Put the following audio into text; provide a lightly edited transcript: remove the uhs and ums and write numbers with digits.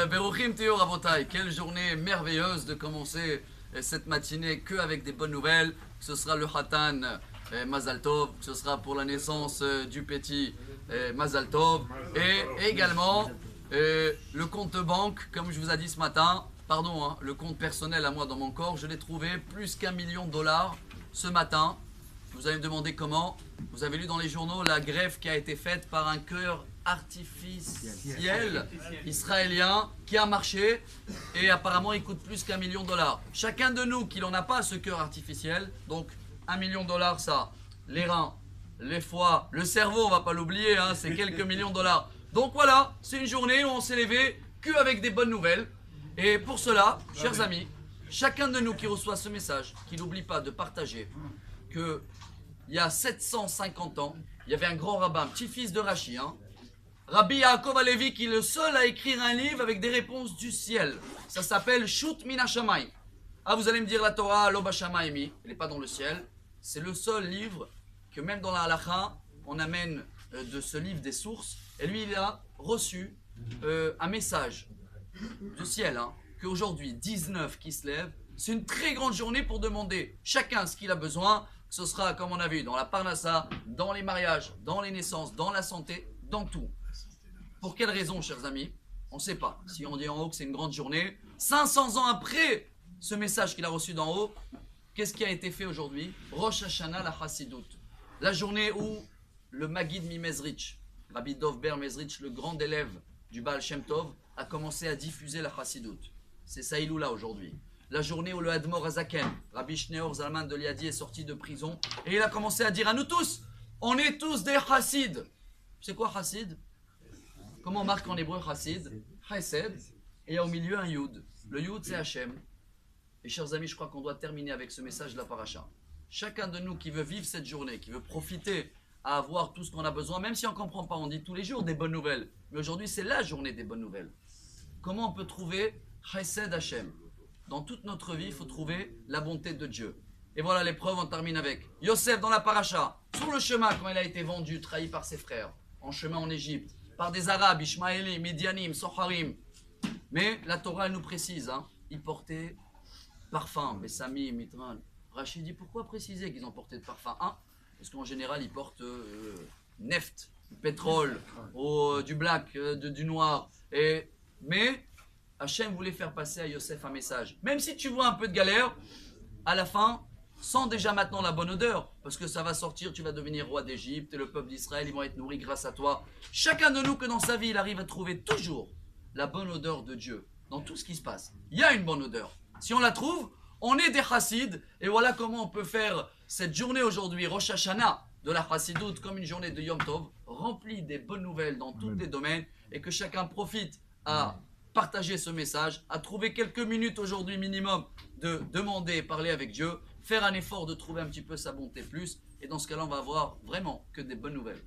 Beruchim Teo Rabotai, quelle journée merveilleuse de commencer cette matinée que avec des bonnes nouvelles. Ce sera le Hatan Mazal Tov, ce sera pour la naissance du petit Mazal Tov, et également le compte banque, comme je vous ai dit ce matin, pardon, le compte personnel à moi dans mon corps, je l'ai trouvé plus qu'1 million de dollars ce matin. Vous allez me demander comment. Vous avez lu dans les journaux la greffe qui a été faite par un cœur artificiel israélien qui a marché et apparemment il coûte plus qu'1 million de dollars. Chacun de nous qui n'en a pas ce cœur artificiel, donc 1 million de dollars ça, les reins, les foies, le cerveau, on va pas l'oublier, hein, c'est quelques millions de dollars. Donc voilà, c'est une journée où on s'est levé qu'avec des bonnes nouvelles. Et pour cela, chers amis, chacun de nous qui reçoit ce message, qui n'oublie pas de partager que il y a 750 ans, il y avait un grand rabbin, petit-fils de Rashi, Rabbi Yaakov Alevi, qui est le seul à écrire un livre avec des réponses du ciel. Ça s'appelle Shut Min HaShamayim. Ah, vous allez me dire la Torah, Lo Bashamayimi, elle n'est pas dans le ciel. C'est le seul livre que même dans la halakha, on amène de ce livre des sources. Et lui, il a reçu un message du ciel, qu'aujourd'hui, 19 qui se lèvent, c'est une très grande journée pour demander chacun ce qu'il a besoin. Ce sera, comme on a vu, dans la parnassa, dans les mariages, dans les naissances, dans la santé, dans tout. Pour quelle raison, chers amis? On ne sait pas. Si on dit en haut que c'est une grande journée, 500 ans après ce message qu'il a reçu d'en haut, qu'est-ce qui a été fait aujourd'hui? Rosh Hashanah la Chassidut. La journée où le Maggid Mimezrich, Rabbi Dov Ber Mezrich, le grand élève du Baal Shem Tov, a commencé à diffuser la Chassidut. C'est ça Iloula aujourd'hui. La journée où le Admor Azaken, Rabbi Shneor Zalman de Liadi, est sorti de prison et il a commencé à dire à nous tous, on est tous des Chassid. C'est quoi Chassid? Comment on marque en hébreu Chassid? Chesed. Et il y a au milieu un Yud. Le Yud c'est Hachem. Et chers amis, je crois qu'on doit terminer avec ce message de la paracha. Chacun de nous qui veut vivre cette journée, qui veut profiter à avoir tout ce qu'on a besoin, même si on ne comprend pas, on dit tous les jours des bonnes nouvelles. Mais aujourd'hui c'est la journée des bonnes nouvelles. Comment on peut trouver Chesed Hachem? Dans toute notre vie, il faut trouver la bonté de Dieu. Et voilà l'épreuve, on termine avec Yosef dans la paracha, sur le chemin quand il a été vendu, trahi par ses frères, en chemin en Égypte, par des Arabes, Ishmaélim, Midianim, Soharim. Mais la Torah elle nous précise, ils portaient parfum, Bessamim, Mitran. Rachid dit pourquoi préciser qu'ils ont porté de parfum? Parce qu'en général ils portent neft, du pétrole, du black, du noir. Mais Hachem voulait faire passer à Yosef un message. Même si tu vois un peu de galère, à la fin, sens déjà maintenant la bonne odeur. Parce que ça va sortir, tu vas devenir roi d'Égypte et le peuple d'Israël, ils vont être nourris grâce à toi. Chacun de nous, que dans sa vie, il arrive à trouver toujours la bonne odeur de Dieu. Dans tout ce qui se passe, il y a une bonne odeur. Si on la trouve, on est des chassides. Et voilà comment on peut faire cette journée aujourd'hui, Rosh Hashanah, de la chassidoute, comme une journée de Yom Tov, remplie des bonnes nouvelles dans tous les domaines. Et que chacun profite à partager ce message, à trouver quelques minutes aujourd'hui minimum de demander et parler avec Dieu, faire un effort de trouver un petit peu sa bonté plus, et dans ce cas-là on va avoir vraiment que des bonnes nouvelles.